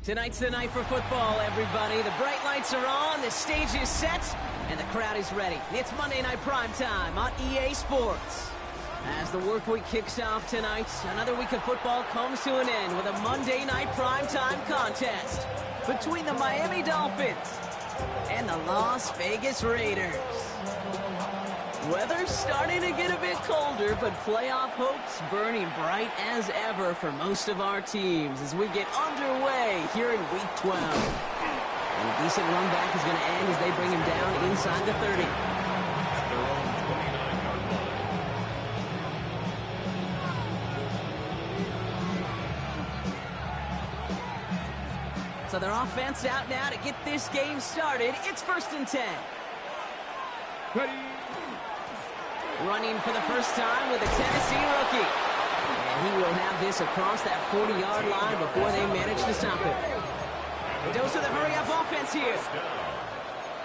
Tonight's the night for football, everybody. The bright lights are on, the stage is set, and the crowd is ready. It's Monday Night Primetime on EA Sports. As the work week kicks off tonight, another week of football comes to an end with a Monday Night Primetime contest between the Miami Dolphins and the Las Vegas Raiders. Weather's starting to get a bit colder, but playoff hopes burning bright as ever for most of our teams as we get underway here in Week 12. And a decent run back is going to end as they bring him down inside the 30. So their offense out now to get this game started. It's 1st and 10. Ready. Running for the first time with a Tennessee rookie. And he will have this across that 40-yard line before they manage to stop it. A dose of the hurry-up offense here.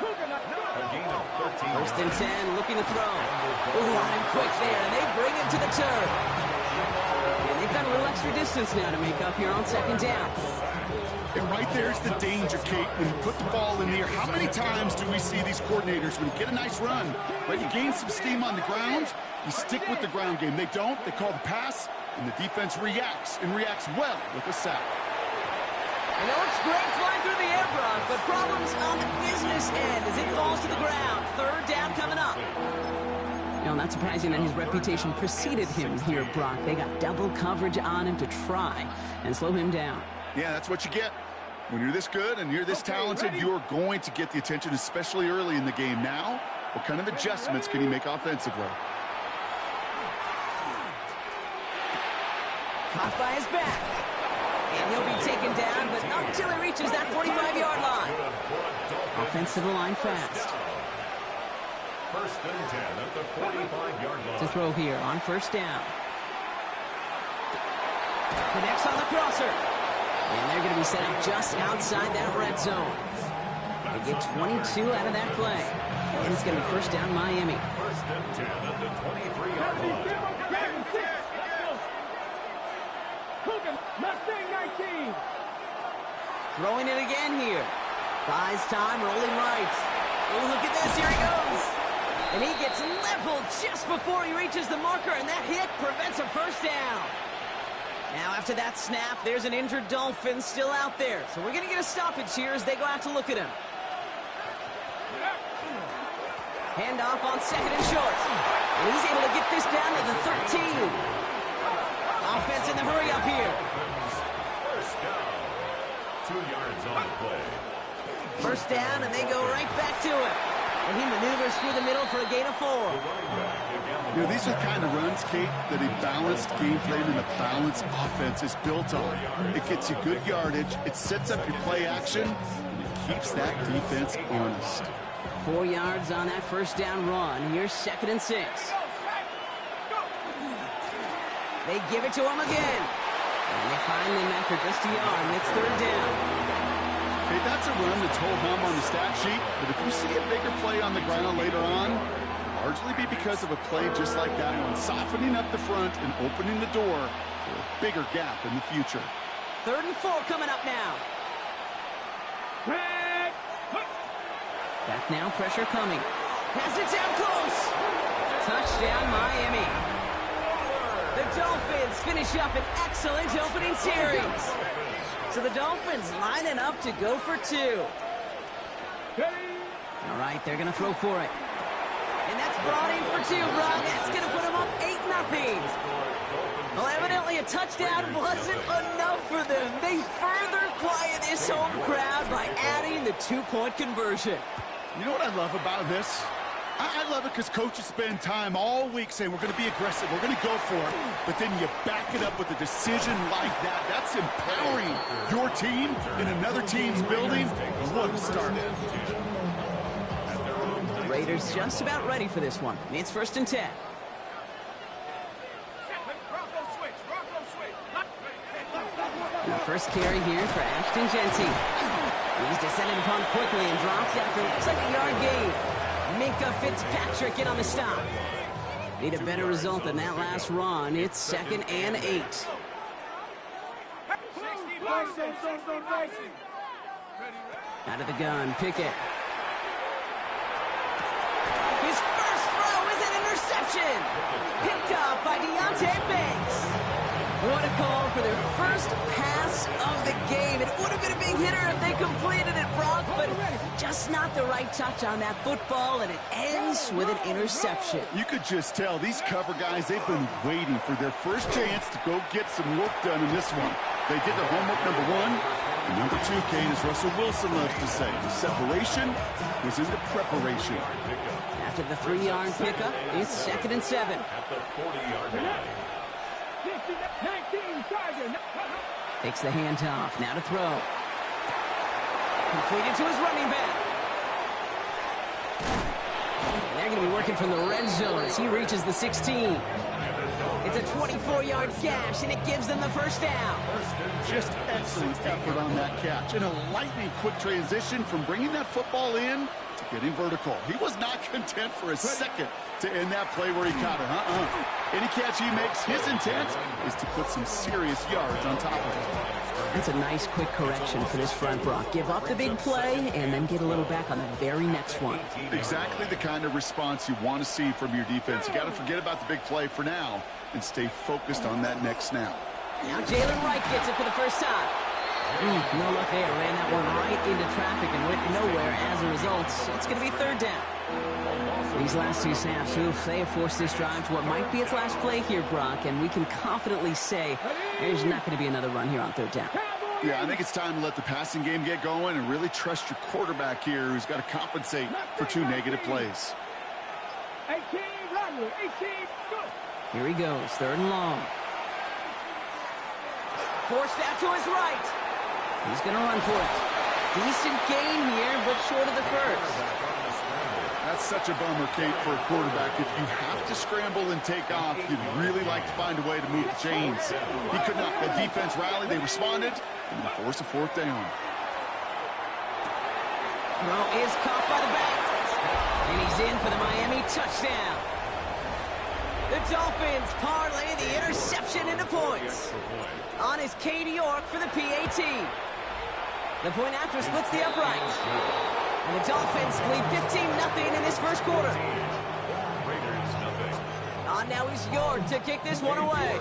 1st and 10, looking to throw. Ooh, on him quick there, and they bring him to the turf. And they've got a little extra distance now to make up here on 2nd down. And right there's the danger, Kate, when you put the ball in the air. How many times do we see these coordinators, when you get a nice run, right, you gain some steam on the ground, you stick with the ground game. They don't, they call the pass, and the defense reacts, and reacts well with a sack. I know it's great flying through the air, Brock, but problems on the business end as it falls to the ground. 3rd down coming up. You know, not surprising that his reputation preceded him here, Brock. They got double coverage on him to try and slow him down. Yeah, that's what you get. When you're this good and you're this talented, you're going to get the attention, especially early in the game. Now, what kind of adjustments can he make offensively? Caught by his back. And he'll be taken down, but not until he reaches that 45-yard line. Offensive line fast. 1st and 10 at the 45-yard line. To throw here on 1st down. Connects on the crosser. And they're going to be set up just outside that red zone. They get 22 out of that play. And it's going to be 1st down Miami. 1st and 10 at the 23-yard line. Throwing it again here. Buys time, rolling right. Oh, look at this. Here he goes. And he gets leveled just before he reaches the marker, and that hit prevents a 1st down. Now, after that snap, there's an injured Dolphin still out there. So we're going to get a stoppage here as they go out to look at him. Handoff on 2nd and short. And he's able to get this down to the 13. Offense in the hurry up here. 1st down. 2 yards on the play. 1st down, and they go right back to it. And he maneuvers through the middle for a gain of 4. You know, these are the kind of runs, Kate, that a balanced game plan and a balanced offense is built on. It gets you good yardage, it sets up your play action, and it keeps that defense honest. 4 yards on that 1st down run. Here's 2nd and 6. They give it to him again. And they find him after just a yard, and it's 3rd down. Hey, that's a run that's ho-hum on the stat sheet, but if you see a bigger play on the ground later on, largely be because of a play just like that one, softening up the front and opening the door for a bigger gap in the future. 3rd and 4 coming up now. Back now, pressure coming. Has it down close. Touchdown, Miami. The Dolphins finish up an excellent opening series. So the Dolphins lining up to go for 2. All right, they're going to throw for it. And that's brought in for 2, Brock. That's going to put them up 8-0. Well, evidently a touchdown wasn't enough for them. They further quiet this home crowd by adding the 2-point conversion. You know what I love about this? I love it because coaches spend time all week saying, we're going to be aggressive, we're going to go for it. But then you back it up with a decision like that. That's empowering your team in another team's building. What a start. The Raiders just about ready for this one. It's 1st and 10. The first carry here for Ashton Jeanty. He's descended upon quickly and dropped after a 2nd-yard gain. Minkah Fitzpatrick in on the stop. Need a better result than that last run. It's 2nd and 8. Out of the gun, Pickett. His first throw is an interception. Picked up by Deonte Banks. What a call for their first pass of the game. It would have been a big hitter if they completed it, Brock, but just not the right touch on that football, and it ends with an interception. You could just tell these cover guys, they've been waiting for their first chance to go get some work done in this one. They did their homework, number one. And number two, Kane, as Russell Wilson loves to say, the separation was in the preparation. After the 3-yard pickup, it's 2nd and 7. At the 40-yard line. Takes the handoff, now to throw. Completed to his running back. And they're going to be working from the red zone as he reaches the 16. It's a 24-yard gash, and it gives them the first down. Just excellent effort on that catch. And a lightning-quick transition from bringing that football in to getting vertical. He was not content for a second to end that play where he caught it. Any catch he makes, his intent is to put some serious yards on top of it. That's a nice quick correction for this front, Brock. Give up the big play and then get a little back on the very next one. Exactly the kind of response you want to see from your defense. You got to forget about the big play for now and stay focused on that next snap. Now Jalen Wright gets it for the first time. No luck there. Ran that one right into traffic and went nowhere as a result. It's going to be 3rd down. These last two snaps, they have forced this drive to what might be its last play here, Brock, and we can confidently say there's not going to be another run here on 3rd down. Yeah, I think it's time to let the passing game get going and really trust your quarterback here, who's got to compensate for 2 negative plays. Here he goes, 3rd and long. Forced out to his right. He's going to run for it. Decent gain here, but short of the first. That's such a bummer, Kate, for a quarterback. If you have to scramble and take off, you'd really like to find a way to move the chains. He could not. The defense rallied, they responded, and they forced a 4th down. Throw is caught by the back. And he's in for the Miami touchdown. The Dolphins parlay the interception into points. On is Katie York for the PAT. The point after splits the uprights. And the Dolphins lead 15-0 in this first quarter. Raiders, nothing. On now is York to kick this one away.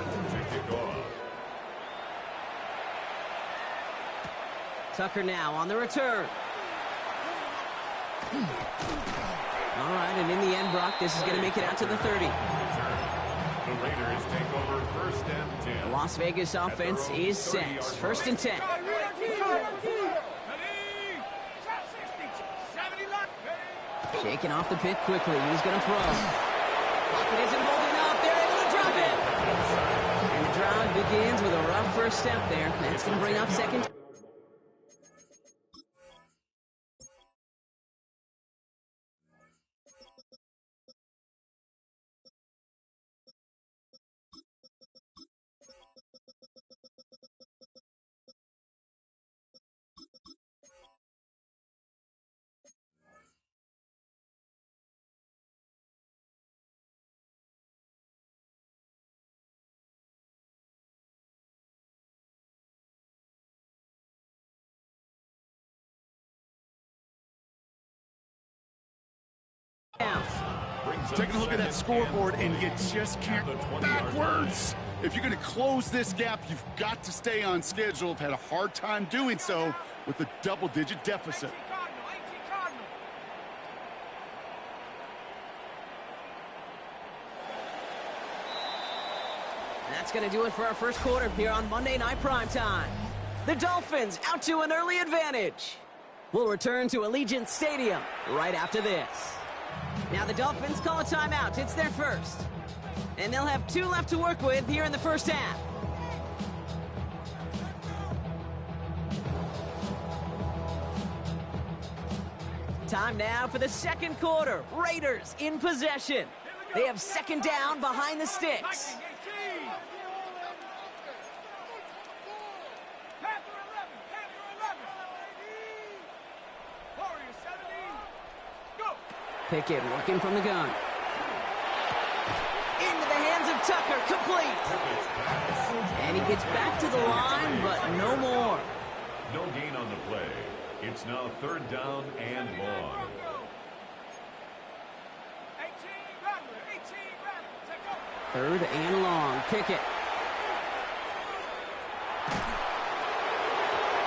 Tucker now on the return. All right, and in the end, Brock, this is going to make it out to the 30. The Raiders take over 1st and 10. The Las Vegas offense is set. 1st and 10. Shaking off the pit quickly. He's going to throw. Pocket isn't holding up. They're able to drop it. And the drive begins with a rough first step there. That's going to bring up 2nd. Taking a look at that scoreboard, and you just can't go backwards. If you're going to close this gap, you've got to stay on schedule. I've had a hard time doing so with a double-digit deficit. That's going to do it for our first quarter here on Monday Night Primetime. The Dolphins out to an early advantage. We'll return to Allegiant Stadium right after this. Now the Dolphins call a timeout. It's their first. And they'll have 2 left to work with here in the first half. Time now for the second quarter. Raiders in possession. They have 2nd down behind the sticks. Pickett working from the gun. Into the hands of Tucker, complete. And he gets back to the line, but no more. No gain on the play. It's now 3rd down and long. 3rd and long. Pickett.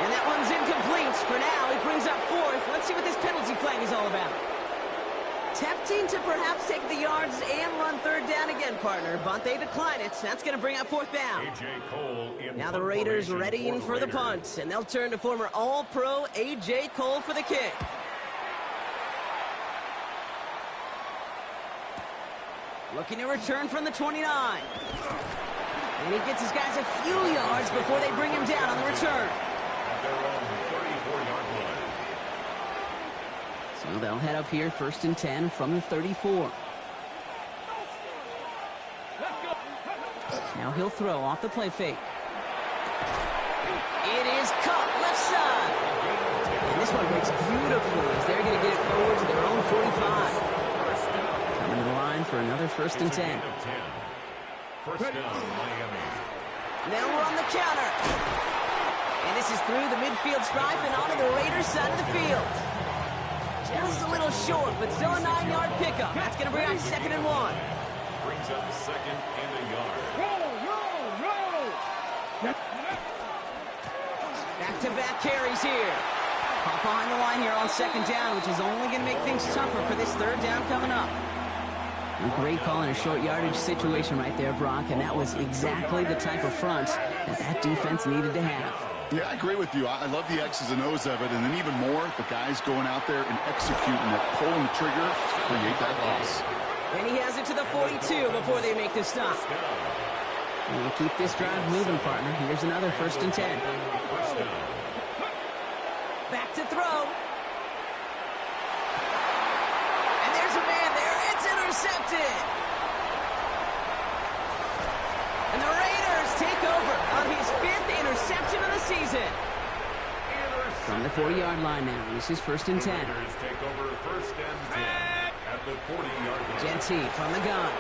And that one's incomplete. For now, he brings up 4th. Let's see what this penalty flag is all about. Tempting to perhaps take the yards and run 3rd down again, partner, but they decline it. That's going to bring up 4th down. A.J. Cole in Now the Raiders readying for the Raiders. punt, and they'll turn to former All-Pro A.J. Cole for the kick. Looking to return from the 29. And he gets his guys a few yards before they bring him down on the return. At their own 34-yard line. So they'll head up here 1st and 10 from the 34. Now he'll throw off the play fake. It is caught left side. And this one breaks beautifully as they're going to get it forward to their own 45. Coming to the line for another 1st and 10. First down, Miami. They'll run the counter. And this is through the midfield stripe and onto the Raiders side of the field. Just a little short, but still a 9-yard pickup. That's going to bring out 2nd and 1. Brings up 2nd and a yard. Back-to-back carries here. Pop behind the line here on 2nd down, which is only going to make things tougher for this 3rd down coming up. A great call in a short yardage situation right there, Brock, and that was exactly the type of front that defense needed to have. Yeah, I agree with you. I love the X's and O's of it, and then even more, the guys going out there and executing it, pulling the trigger to create that loss. And he has it to the 42 before they make the stop. And keep this drive moving, partner. Here's another 1st and 10. First down. Back to throw. And there's a man there. It's intercepted. And the Raiders take over on his 5th interception of the season. From the 40-yard line now. This is 1st and 10. Raiders take over 1st and 10 at the 40-yard line. Genty from the gun.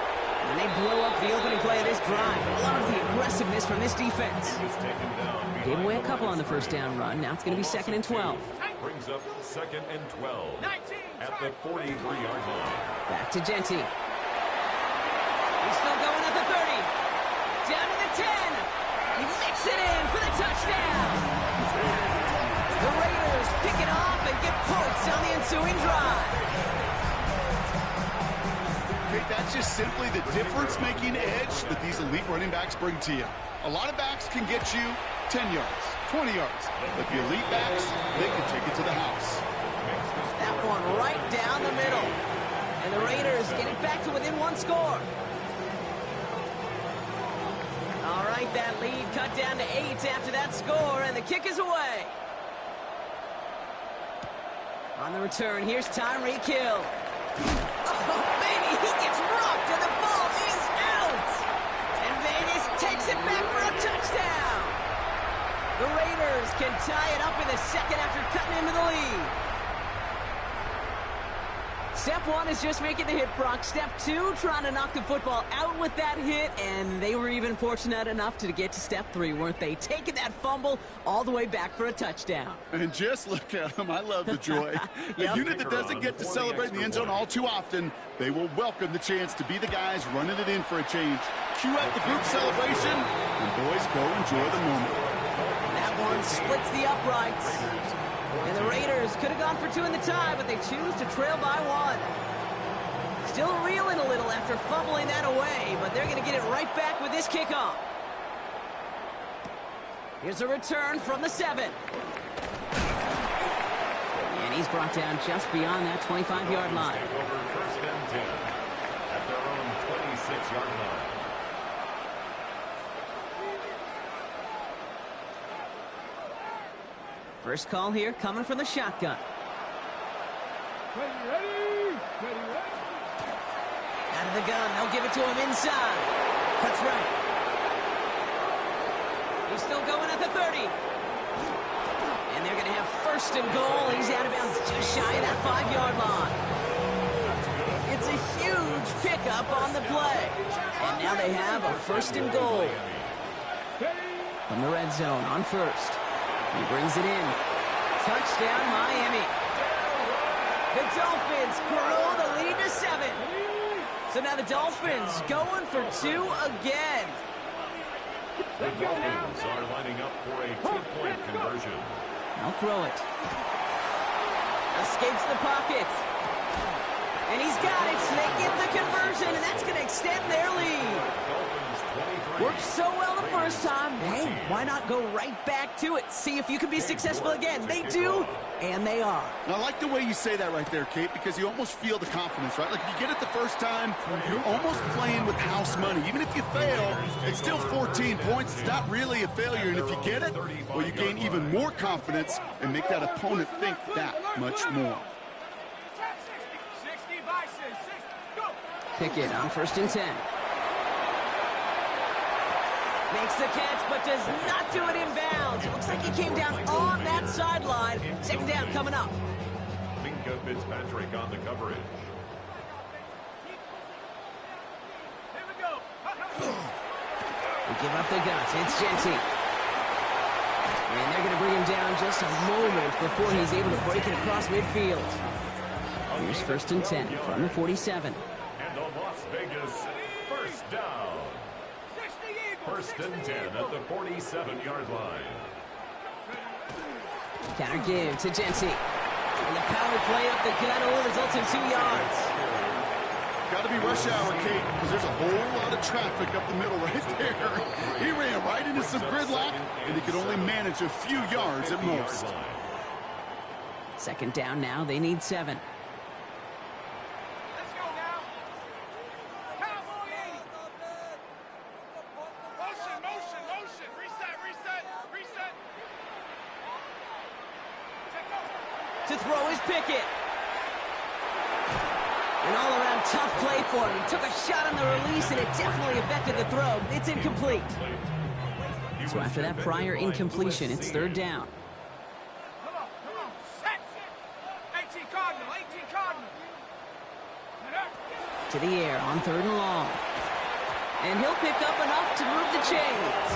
And they blow up the opening play of this drive. Love the aggressiveness from this defense. He was taken down Gave behind away a the couple on the line. 1st down run. Now it's going to be 2nd and 12. Brings up 2nd and 12 at the 43-yard line. Back to Genty. He's still going at the 30. Down to the 10. He licks it in for the touchdown. The Raiders pick it off and get points on the ensuing drive. Okay, that's just simply the difference-making edge that these elite running backs bring to you. A lot of backs can get you 10 yards, 20 yards. But the elite backs, they can take it to the house. That one right down the middle. And the Raiders get it back to within 1 score. All right, that lead cut down to 8 after that score, and the kick is away. On the return, here's Tyreek Hill. Oh, baby, he gets rocked, and the ball is out. And Vegas takes it back for a touchdown. The Raiders can tie it up in the 2nd after cutting into the lead. Step 1 is just making the hit, Brock. Step 2, trying to knock the football out with that hit, and they were even fortunate enough to get to step 3, weren't they? Taking that fumble all the way back for a touchdown. And just look at them. I love the joy. Yep. A unit that doesn't get to celebrate in the end zone all too often, they will welcome the chance to be the guys running it in for a change. Cue up the group celebration, and boys, go enjoy the moment. That one splits the uprights. And the Raiders could have gone for 2 in the tie, but they choose to trail by 1. Still reeling a little after fumbling that away, but they're going to get it right back with this kickoff. Here's a return from the 7. And he's brought down just beyond that 25-yard line. Take over 1st and 10 at their own 26-yard line. First call here coming from the shotgun. Out of the gun, they'll give it to him inside. Cuts right. He's still going at the 30. And they're going to have 1st and goal. He's out of bounds just shy of that 5-yard line. That's a huge pickup on the play. And now they have a 1st and goal. From the red zone on 1st. He brings it in. Touchdown, Miami. The Dolphins grow the lead to 7. So now the Dolphins going for 2 again. The Dolphins are lining up for a 2-point conversion. I'll throw it. Escapes the pocket. And he's got it. They get the conversion, and that's going to extend their lead. Worked so well the first time. Hey, why not go right back to it? See if you can be successful again. They do, and they are. I like the way you say that right there, Kate, because you almost feel the confidence, right? Like, if you get it the first time, you're almost playing with house money. Even if you fail, it's still 14 points. It's not really a failure, and if you get it, well, you gain even more confidence and make that opponent think that much more. Pickett on 1st and 10. Makes the catch, but does not do it in bounds. It looks like he came down on that sideline. 2nd down coming up. Minkah Fitzpatrick on the coverage. We give up the guts. It's Genty. And they're going to bring him down just a moment before he's able to break it across midfield. Here's 1st and 10 from the 47. And the Las Vegas 1st down. 1st and 10 at the 47-yard line. Counter give to Genty. And the power play up the gut only results in 2 yards. Got to be rush hour, Kate, because there's a whole lot of traffic up the middle right there. He ran right into some gridlock, and he could only manage a few yards at most. 2nd down now. They need 7. To throw is Pickett. An all-around tough play for him. He took a shot on the release, and it definitely affected the throw. It's incomplete. So after that prior incompletion, it's 3rd down. Come on. Set. 18 Cardinal. To the air on 3rd and long. And he'll pick up enough to move the chains.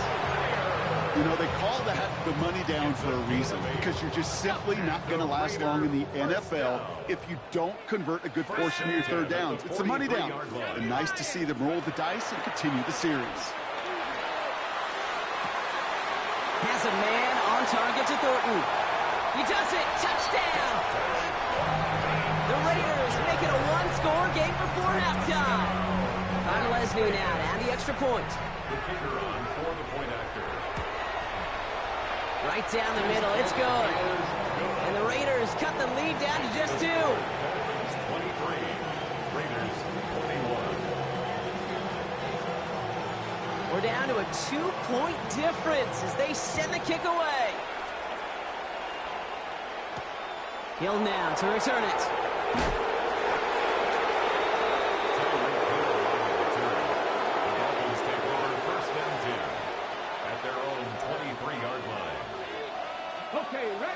You know, they call that the money down for a reason, because you're just simply not going to last long in the NFL if you don't convert a good portion of your 3rd downs. It's the money down. And nice to see them roll the dice and continue the series. Has a man on target to Thornton. He does it. Touchdown. The Raiders make it a 1-score game before halftime. Connor Lesney now to add the extra point. The kicker on for the point after. Right down the middle, it's good. And the Raiders cut the lead down to just 2. 23, Raiders 21. We're down to a 2-point difference as they send the kick away. Hill now to return it.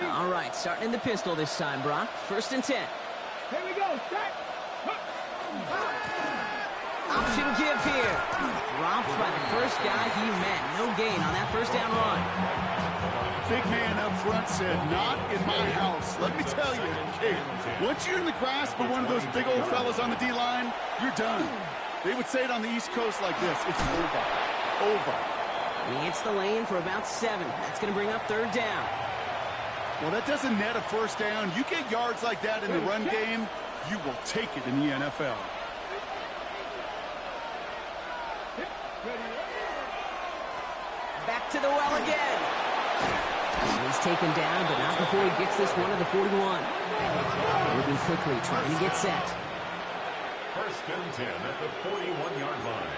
All right, starting in the pistol this time, Brock. 1st and 10. Here we go. Set. Option give here. Dropped by the first guy he met. No gain on that 1st down run. Big man up front said, not in my house. Let me tell you, Kate, once you're in the grasp of one of those big old fellas on the D-line, you're done. They would say it on the East Coast like this. It's over. Over. He hits the lane for about 7. That's going to bring up 3rd down. Well, that doesn't net a 1st down. You get yards like that in the run game, you will take it in the NFL. Back to the well again. He's taken down, but not before he gets this one to the 41. Moving quickly, trying to get set. 1st and 10 at the 41-yard line.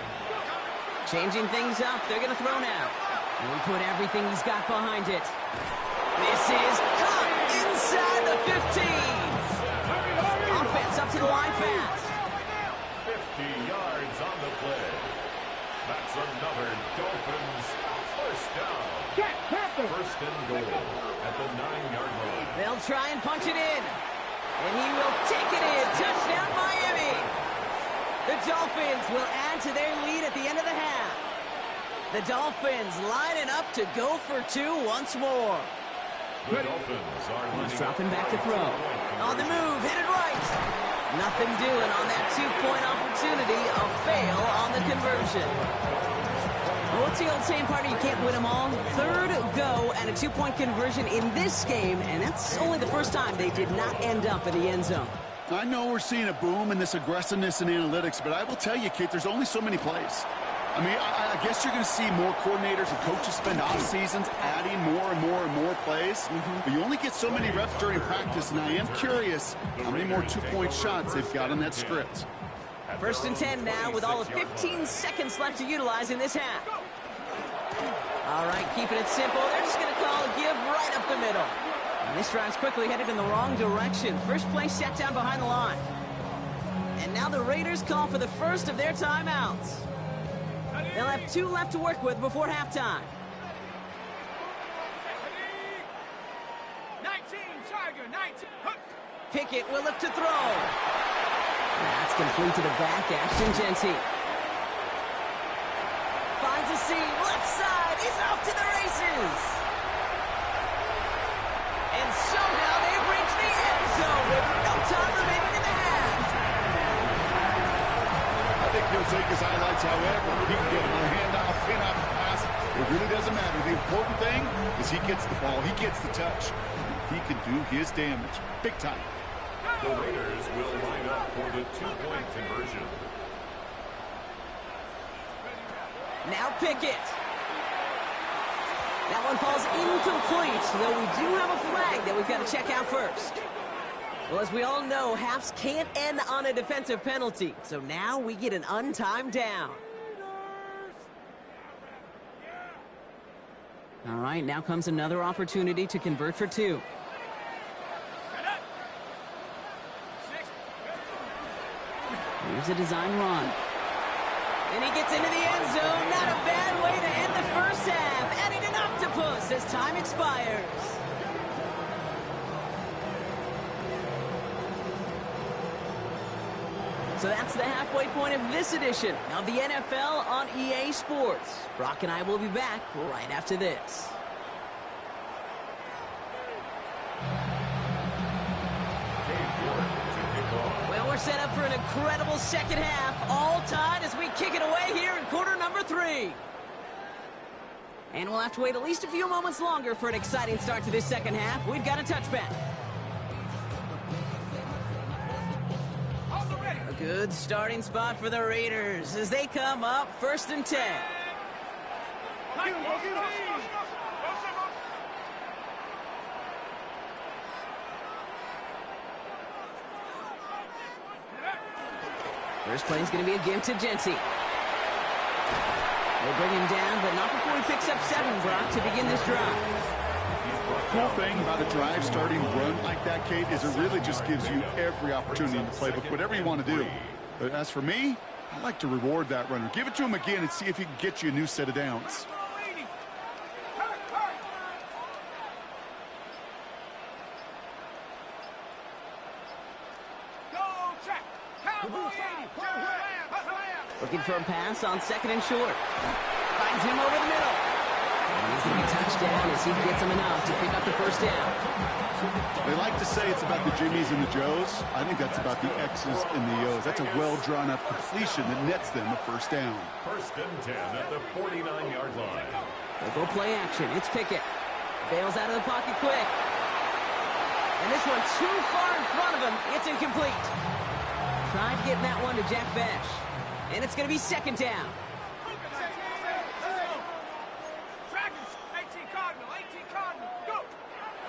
Changing things up. They're going to throw now. And we put everything he's got behind it. This is caught inside the 15. Offense up to the line fast. 50 yards on the play. That's another Dolphins 1st down. 1st and goal at the 9-yard line. They'll try and punch it in. And he will take it in. Touchdown, Miami. The Dolphins will add to their lead at the end of the half. The Dolphins lining up to go for two once more. The Dolphins are He's dropping back to throw. On the move, hit it right. Nothing doing on that two-point opportunity. A fail on the conversion. Well, what's the old saying, partner? You can't win them all. Third go and a two-point conversion in this game, and that's only the first time they did not end up in the end zone. I know we're seeing a boom in this aggressiveness in analytics, but I will tell you, Kate, there's only so many plays. I mean, I guess you're going to see more coordinators and coaches spend off seasons adding more and more and more plays, but you only get so many reps during practice, and I am curious how many more two-point shots they've got on that script. First and 10 now with all of 15 seconds left to utilize in this half. All right, keeping it simple. They're just going to call a give right up the middle. And this drive's quickly headed in the wrong direction. First play set down behind the line. And now the Raiders call for the first of their timeouts. They'll have 2 left to work with before halftime. 19, Tiger, 19. Pickett will look to throw. That's complete to the back. Ashton Jeanty finds a seam. Left side. He's off to the races. And somehow they've reached the end zone with no time remaining in the half. I think he'll take his highlights however. He can get him on a handoff, pin-off, pass. It really doesn't matter. The important thing is he gets the ball. He gets the touch. He can do his damage. Big time. The Raiders will line up for the two-point conversion. Now Pickett. That one falls incomplete, though we do have a flag that we've got to check out first. Well, as we all know, halves can't end on a defensive penalty, so now we get an untimed down. All right, now comes another opportunity to convert for 2. Here's a design run. And he gets into the end zone. Not a bad way to end the first half. Adding an octopus as time expires. So that's the halfway point of this edition of the NFL on EA Sports. Brock and I will be back right after this. Well, we're set up for an incredible second half. All tied as we kick it away here in quarter number 3. And we'll have to wait at least a few moments longer for an exciting start to this second half. We've got a touchback. A good starting spot for the Raiders as they come up first and 10. First play is going to be a give to Jeanty. They bring him down, but not before he picks up 7, Brock, to begin this drive. Cool thing about a drive starting run like that, Kate, is it really just gives you every opportunity in the playbook, whatever you want to do. But as for me, I like to reward that runner. Give it to him again and see if he can get you a new set of downs. Looking for a pass on second and short. Finds him over the middle. And he's going to be touched down as he gets him enough to pick up the first down. They like to say it's about the Jimmies and the Joes. I think that's about the X's and the O's. That's a well-drawn-up completion that nets them a first down. First and 10 at the 49-yard line. They'll go play action. It's Pickett. Bails out of the pocket quick. And this one too far in front of him. It's incomplete. Tried getting that one to Jack Bech. And it's going to be second down.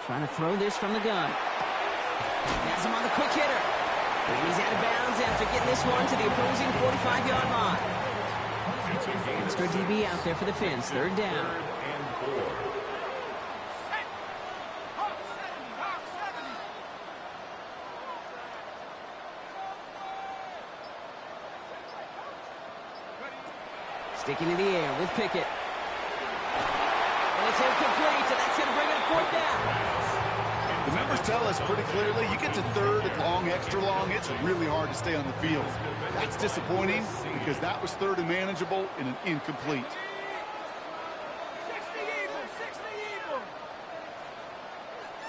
Trying to throw this from the gun. Has him on the quick hitter. And he's out of bounds after getting this one to the opposing 45-yard line. Extra DB out there for the Fins. Third down. Sticking in the air with Pickett. And it's incomplete, and that's going to bring up fourth down. The numbers tell us pretty clearly, you get to third and long, extra long, it's really hard to stay on the field. That's disappointing because that was third and manageable in an incomplete. 60 Eagles, 60 Eagles.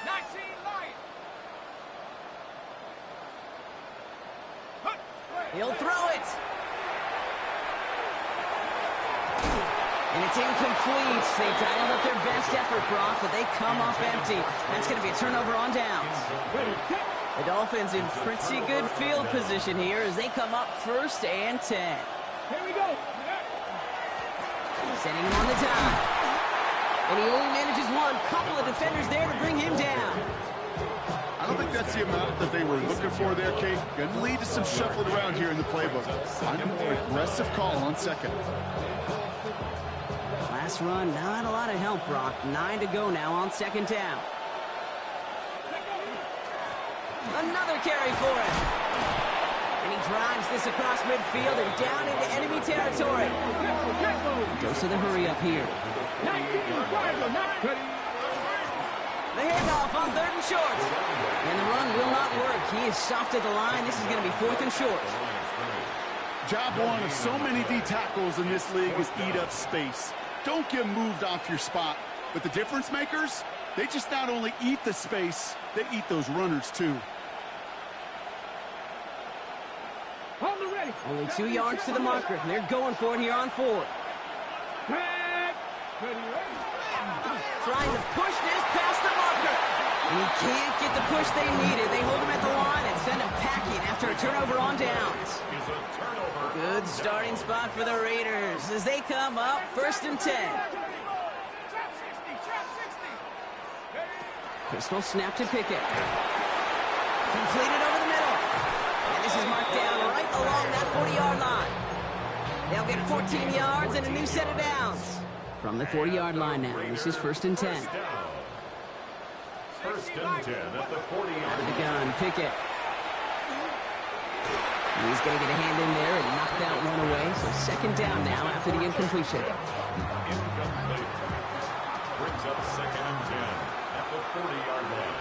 19 Lions. He'll throw it. And it's incomplete. They dialed up their best effort, Brock, but they come up empty. That's going to be a turnover on downs. The Dolphins in pretty good field position here as they come up 1st and 10. Here we go. Sending him on the dive. And he only manages one. Couple of defenders there to bring him down. I don't think that's the amount that they were looking for there, Kate. Going to lead to some shuffling around here in the playbook. Find a more aggressive call on second. Last run, not a lot of help, Brock. 9 to go now on 2nd down. Another carry for him. And he drives this across midfield and down into enemy territory. Goes to the hurry up here. The handoff on 3rd and short. And the run will not work. He is soft at the line. This is going to be 4th and short. Job one of so many D tackles in this league is eat up space. Don't get moved off your spot. But the difference makers, they just not only eat the space, they eat those runners too. Only 2 yards to the marker. And they're going for it here on 4th. Trying to push this past the marker. And he can't get the push they needed. They hold him at the line and send him packing after a turnover on downs. Good starting spot for the Raiders as they come up 1st and 10. Pistol snap to Pickett. Completed over the middle. And this is marked down right along that 40-yard line. They'll get 14 yards and a new set of downs. From the 40-yard line now, this is 1st and 10. 1st and 10 at the 40-yard Out of the gun, Pickett. He's going to get a hand in there and knock that one away. So 2nd down now after the incompletion. Incomplete. Brings up 2nd and 10 at the 40-yard line.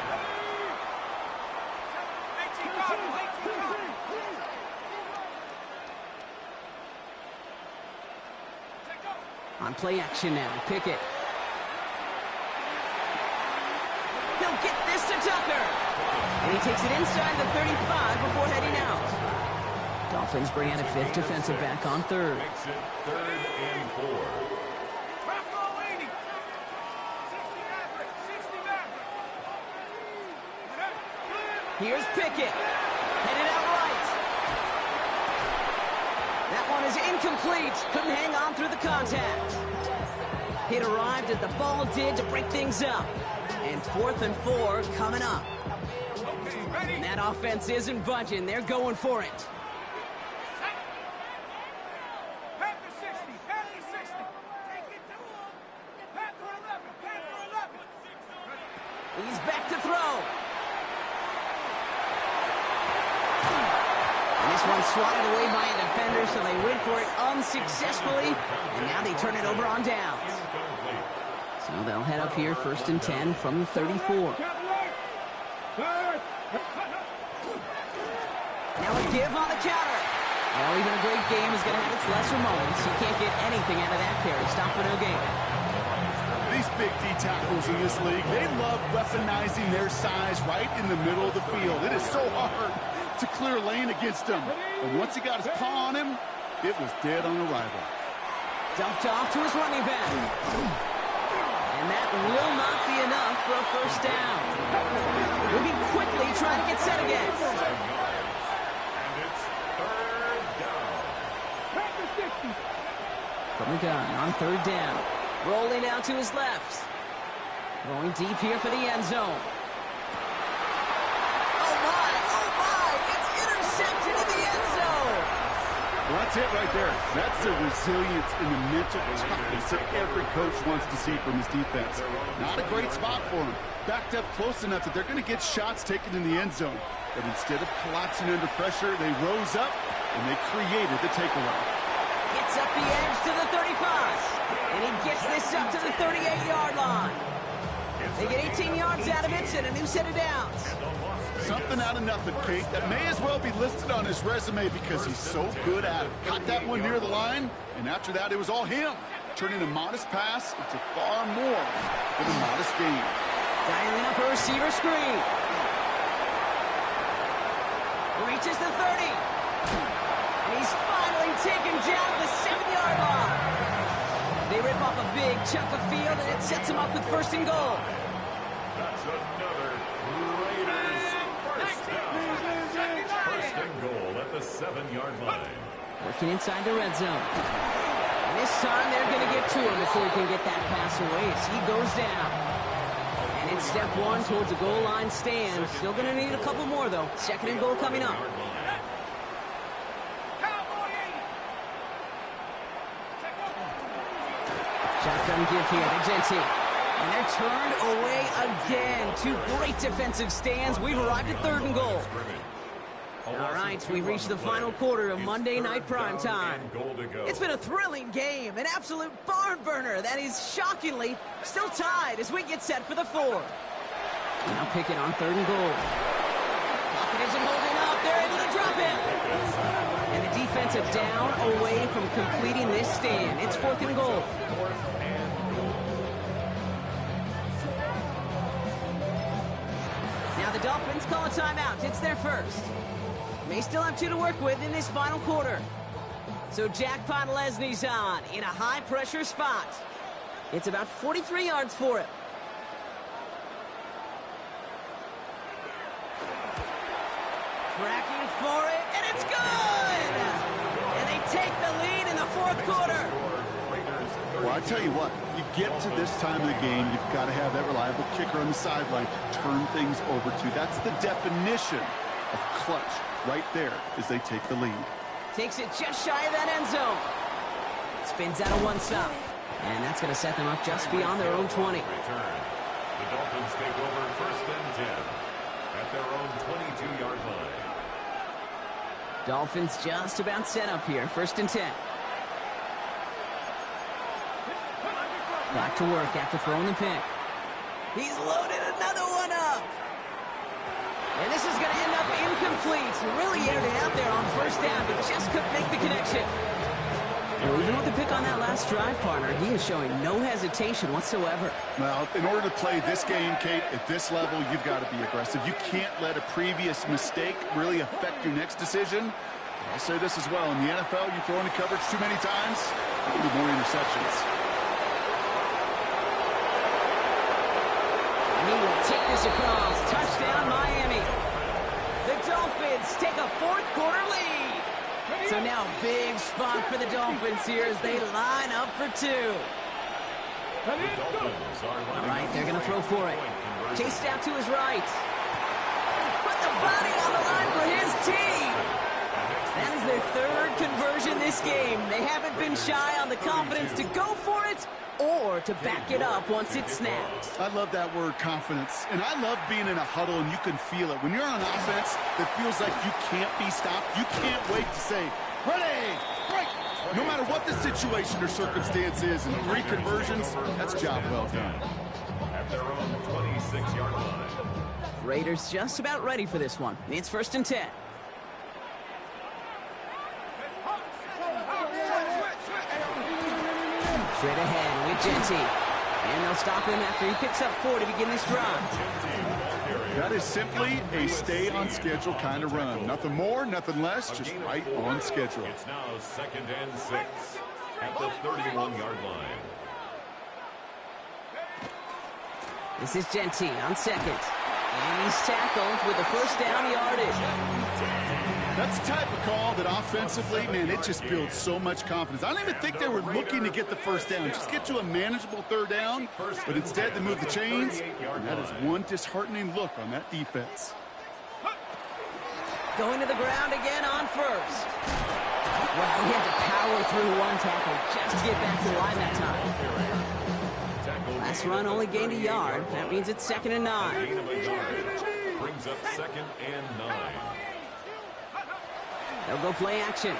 18 Cardinals, 18 Cardinals. On play action now, Pickett. He'll get this to Tucker. And he takes it inside the 35 before heading out. Dolphins bring out a 5th defensive back on 3rd. Makes it 3rd and 4. Bravo 80. 60 Maverick, 60 Maverick. Here's Pickett. Headed out right. That one is incomplete. Couldn't hang on through the contact. It arrived as the ball did to break things up. And 4th and 4 coming up. Okay, ready. And that offense isn't budging. They're going for it. Panther 60, Panther 60. Take it to him. Panther 11, Panther 11. He's back to throw. And this one swatted away by a defender, so they went for it unsuccessfully. And now they turn it over on downs. So they'll head up here 1st and 10 from the 34. Now a give on the counter. Well, even a great game is going to have its lesser moments. You can't get anything out of that carry. Stop for no gain. These big D tackles in this league, they love weaponizing their size right in the middle of the field. It is so hard to clear lane against him. And once he got his paw on him, it was dead on arrival. Dumped off to his running back. And that will not be enough for a 1st down. Moving quickly, trying to get set again. And it's 3rd down. From the gun on 3rd down. Rolling out to his left. Going deep here for the end zone. Oh my, it's intercepted in the end zone. Well, that's it right there. That's the resilience and the mental toughness that every coach wants to see from his defense. Not a great spot for him. Backed up close enough that they're going to get shots taken in the end zone. But instead of collapsing under pressure, they rose up and they created the takeaway. Gets up the edge to the 35. And he gets this up to the 38-yard line. They get 18 yards out of it and a new set of downs. Something out of nothing, Kate. That may as well be listed on his resume because he's so good at it. Caught that one near the line, and after that, it was all him. Turning a modest pass into far more than a modest gain. Dialing up a receiver screen. Reaches the 30. And he's finally taken down the 7-yard line. They rip off a big chunk of field, and it sets him up with first and goal. That's another Raiders first down. First and goal at the 7-yard line. Working inside the red zone. And this time they're going to get to him before he can get that pass away as he goes down. And it's step one towards a goal line stand. Still going to need a couple more, though. Second and goal coming up. Shotgun give here to Jeanty. And they're turned away again. Two great defensive stands. We've arrived at third and goal. All right, we've reached the final quarter of Monday Night Primetime. It's been a thrilling game, an absolute barn burner that is shockingly still tied as we get set for the fourth. Now Pickett on third and goal. Lockett isn't holding up. They're able to drop him. And the defensive down away from completing this stand. It's fourth and goal. Now the Dolphins call a timeout. It's their first. May still have two to work with in this final quarter. So Jackpot Lesney's on in a high-pressure spot. It's about 43 yards for him. Tracking for it, and it's good! And they take the lead in the fourth quarter. Well, I tell you what, you get to this time of the game, you've got to have that reliable kicker on the sideline to turn things over to. That's the definition of clutch right there as they take the lead. Takes it just shy of that end zone. Spins out of one stop. And that's going to set them up just beyond their own 20. Return. The Dolphins take over first and 10 at their own 22-yard line. Dolphins just about set up here. First and 10. Back to work after throwing the pick. He's loaded another one up. And this is going to end up incomplete. Really aired it out there on first down, but just couldn't make the connection. Well, even with the pick on that last drive, partner, he is showing no hesitation whatsoever. Well, in order to play this game, Kate, at this level, you've got to be aggressive. You can't let a previous mistake really affect your next decision. I'll say this as well. In the NFL, you throw into coverage too many times, there'll be more interceptions. He will take this across. Touchdown, Miami. The Dolphins take a fourth quarter lead. So now big spot for the Dolphins here as they line up for two. All right, they're going to throw for it. Chased out to his right. Put the body on the line for his team. That is their third conversion this game. They haven't been shy on the confidence to go for it or to back it up once it's snapped. I love that word, confidence. And I love being in a huddle and you can feel it. When you're on offense, it feels like you can't be stopped. You can't wait to say, ready, break. No matter what the situation or circumstance is, in 3 conversions, that's job well done. At their own 26-yard line. Raiders just about ready for this one. It's first and 10. Straight ahead with Jeanty. And they'll stop him after he picks up 4 to begin this drive. That is simply a stay-on-schedule kind of run. Nothing more, nothing less, just right on schedule. It's now second and 6 at the 31-yard line. This is Jeanty on second. And he's tackled with the first down yardage. That's the type of call that offensively, man, it just builds so much confidence. I don't even think they were looking to get the first down. Just get to a manageable third down, but instead they move the chains, and that is one disheartening look on that defense. Going to the ground again on first. Well, he had to power through one tackle just to get back to the line that time. Last run only gained a yard. That means it's second and 9. Brings up second and 9. They'll go play action.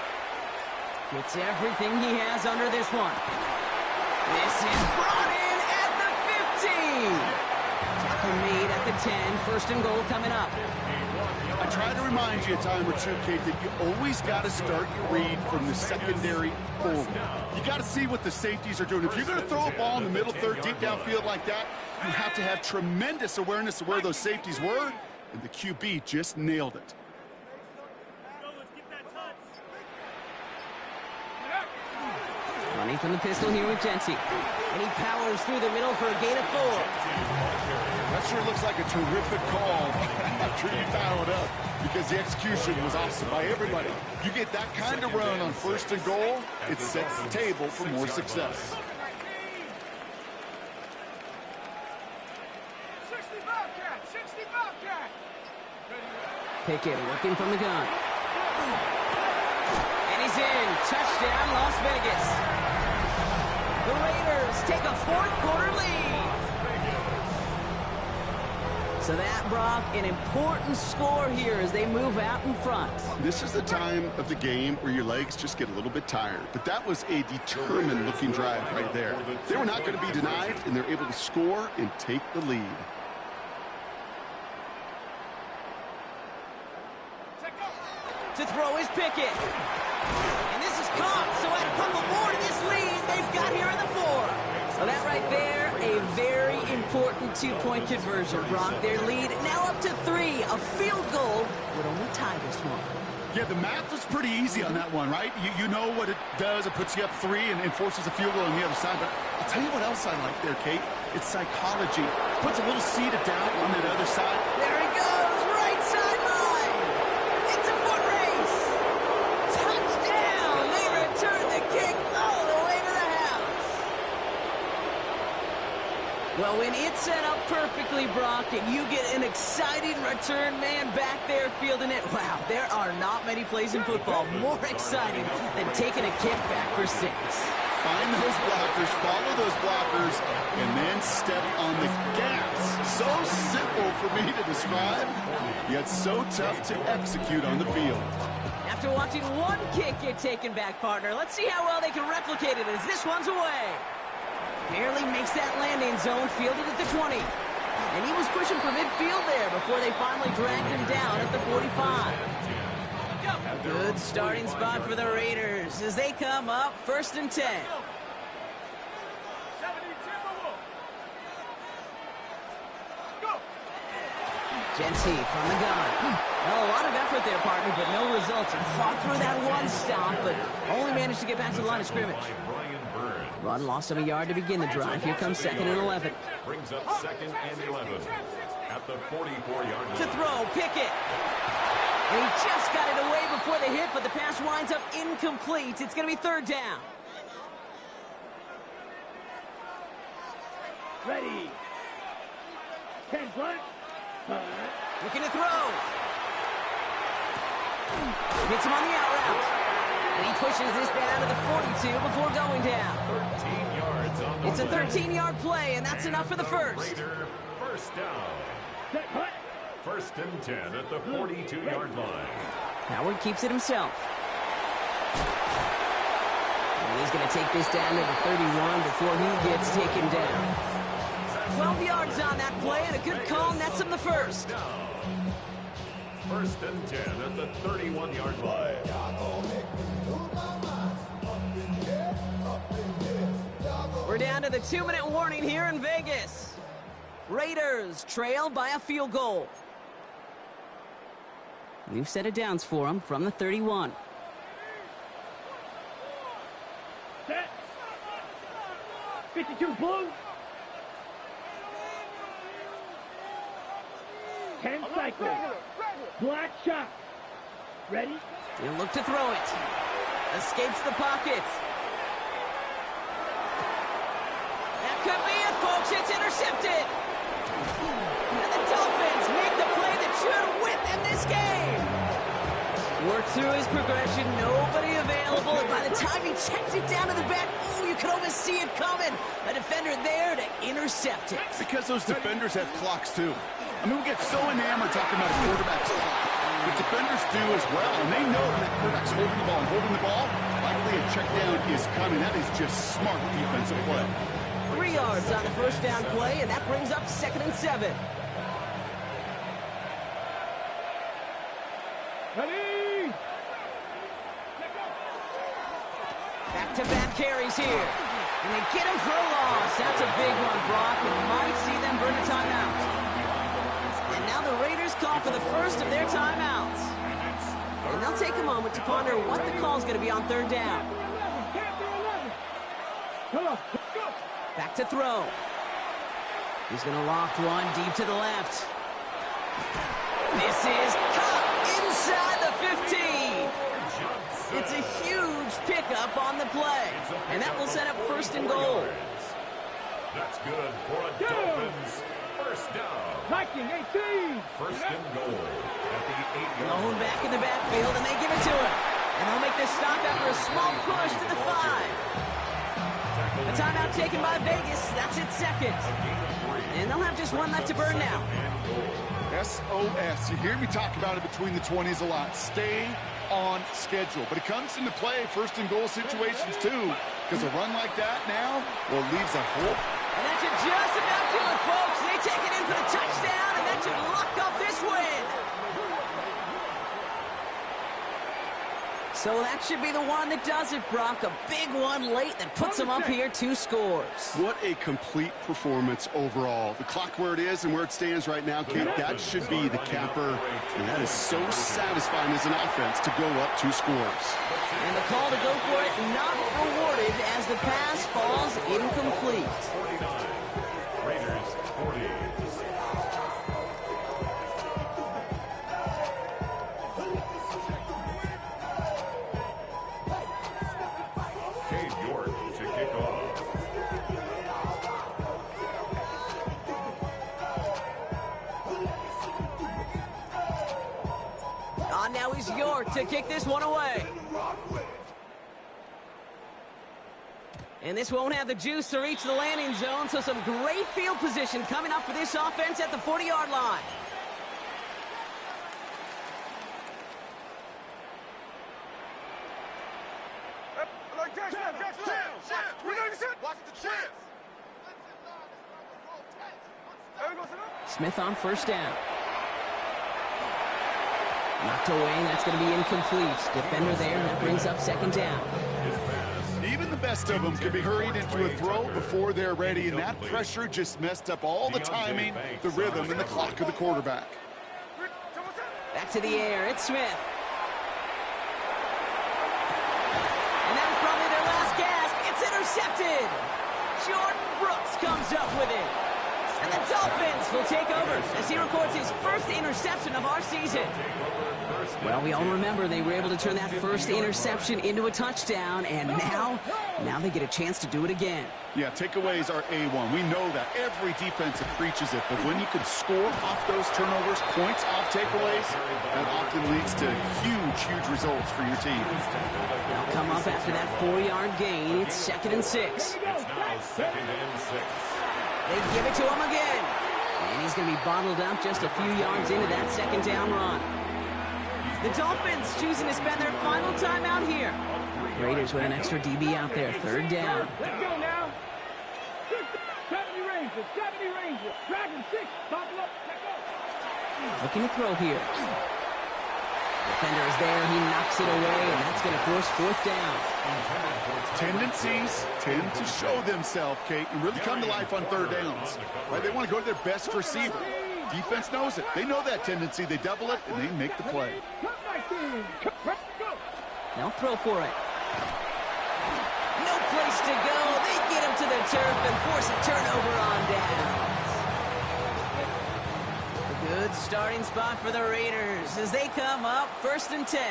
Gets everything he has under this one. This is brought in at the 15. and 10. First and goal coming up. I try to remind you a time or two, Kate, that you always got to start your read from the secondary forward. You got to see what the safeties are doing. If you're going to throw a ball in the middle third, deep downfield like that, you have to have tremendous awareness of where those safeties were, and the QB just nailed it. Running from the pistol here with Genty. And he powers through the middle for a gain of 4. That sure looks like a terrific call after you foul it up, because the execution was awesome by everybody. You get that kind of run on first and goal, it sets the table for more success. 60 Bobcat! 60 Bobcat! Pickett working from the gun. And he's in. Touchdown, Las Vegas. The Raiders take a fourth-quarter lead. So that, Brock, an important score here as they move out in front. This is the time of the game where your legs just get a little bit tired. But that was a determined-looking drive right there. They were not going to be denied, and they're able to score and take the lead. To throw is Pickett. And this is caught, so add a couple more to this lead they've got here in the 4. So that right there, a very important 2-point conversion. Brock, their lead now up to 3. A field goal would only tie this one. Yeah, the math was pretty easy on that one, right? You know what it does. It puts you up 3 and forces a field goal on the other side. But I'll tell you what else I like there, Kate. It's psychology. Puts a little seed of doubt on that other side. There he goes, right sideline. It's a foot race. Touchdown. They return the kick all the way to the house. Well, when it's set up perfectly, Brock, and you get an exciting return man back there fielding it, wow, there are not many plays in football more exciting than taking a kick back for 6. Find those blockers, follow those blockers, and then step on the gas. So simple for me to describe, yet so tough to execute on the field. After watching one kick get taken back, partner, let's see how well they can replicate it as this one's away. Barely makes that landing zone, fielded at the 20. And he was pushing for midfield there before they finally dragged him down at the 45. A good starting spot for the Raiders as they come up first and 10. 70 Timberwolves! Go! Genty from the gun. Well, a lot of effort there, partner, but no results. And fought through that one stop, but only managed to get back to the line of scrimmage. Run loss of a yard to begin the drive. Here comes 2nd and 11. Brings up 2nd and 11 at the 44-yard line. To throw, Pickett. And he just got it away before the hit, but the pass winds up incomplete. It's going to be 3rd down. Ready. 10 front. Looking to throw. Hits him on the out route. And he pushes this down to the 42 before going down. 13 yards on the It's a 13-yard play, and that's enough for the first. Raider, first down. First and 10 at the 42-yard line. Howard keeps it himself. And he's going to take this down to the 31 before he gets taken down. 12 yards on that play, and a good call nets him the first. First and 10 at the 31-yard line. We're down to the 2-minute warning here in Vegas. Raiders trail by a field goal. We've set it downs for them from the 31. Set. 52 blue. 10 cycles. Black shot. Ready? He'll look to throw it. Escapes the pocket. That could be it, folks. It's intercepted. And the Dolphins make the play that should win them this game. Worked through his progression. Nobody available. And by the time he checked it down to the back, oh, you could almost see it coming. A defender there to intercept it. Because those defenders have clocks, too. I mean, we get so enamored talking about a quarterback's clock. But defenders do as well, and they know when that quarterback's holding the ball and holding the ball, likely a check down is coming. That is just smart defensive play. 3 yards on the first down play, and that brings up 2nd and 7. carries here. And they get him for a loss. That's a big one, Brock, and might see them burn a timeout. And now the Raiders call for the first of their timeouts. And they'll take a moment to ponder what the call is going to be on third down. Back to throw. He's going to loft one deep to the left. This is caught inside the 15. It's a huge pickup on the play. And that will set up first and goal. That's good for a Dolphins first down. Viking 18. First and goal at the 8-yard Lone line. back in the backfield, and they give it to him. And they'll make this stop after a small push to the 5. A timeout taken by Vegas. That's its second. And they'll have just one left to burn now. SOS. You hear me talk about it between the 20s a lot. Stay on schedule. But it comes into play first and goal situations too. Because a run like that now, well, leaves a hole. And that should just about do it, folks. They take it in for the touchdown, and that should lock up this win. So that should be the one that does it, Brock. A big one late that puts them up here 2 scores. What a complete performance overall. The clock where it is and where it stands right now, Kate, that should be the capper. And that is so satisfying as an offense to go up 2 scores. And the call to go for it not rewarded as the pass falls incomplete. 49. Raiders 40. Cade York to kick off. On now is York to kick this one away. And this won't have the juice to reach the landing zone, so some great field position coming up for this offense at the 40-yard line. Smith on first down. Knocked away, and that's going to be incomplete. Defender there, and that brings up second down. Even the best of them can be hurried into a throw before they're ready, and that pressure just messed up all the timing, the rhythm, and the clock of the quarterback. Back to the air, it's Smith. And that was probably their last gasp. It's intercepted. Jordan Brooks comes up with it. And the Dolphins will take over as he records his first interception of our season. Well, we all remember they were able to turn that first interception into a touchdown, and now they get a chance to do it again. Yeah, takeaways are A1. We know that. Every defense preaches it, but when you can score off those turnovers, points off takeaways, that often leads to huge results for your team. They'll come up after that 4-yard gain. It's 2nd and 6. It's now 2nd and 6. They give it to him again. And he's going to be bottled up just a few yards into that second down run. The Dolphins choosing to spend their final timeout here. Raiders with an extra DB out there, 3rd down. Let's go now. 70 Rangers. Dragon 6. Buckle up. Let's go. Looking to throw here. Defender is there. He knocks it away, and that's going to force 4th down. Tendencies tend to show themselves, Kate, and really come to life on 3rd downs. Right? They want to go to their best receiver. Defense knows it. They know that tendency. They double it, and they make the play. They'll throw for it. No place to go. They get him to the turf and force a turnover on down. A good starting spot for the Raiders as they come up 1st and 10.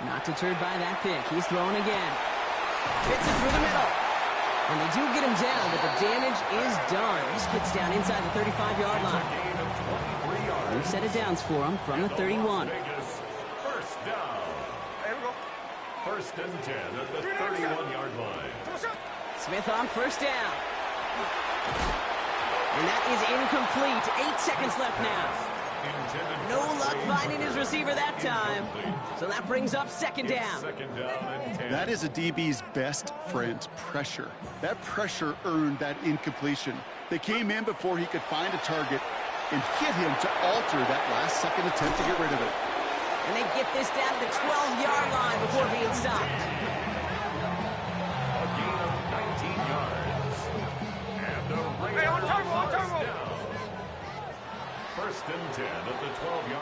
Not deterred by that pick. He's throwing again. Fits it through the middle. And they do get him down, but the damage is done. This gets down inside the 35-yard line. New set of downs for him from the 31. First down. 1st and 10 at the 31-yard line. Smith on first down. And that is incomplete. 8 seconds left now. No luck finding his receiver that time. So that brings up 2nd down. That is a DB's best friend, pressure. That pressure earned that incompletion. They came in before he could find a target and hit him to alter that last-second attempt to get rid of it. And they get this down to the 12-yard line before being stopped. A gain of 19 yards. And a Raider first down. First and 10 at the 12-yard line.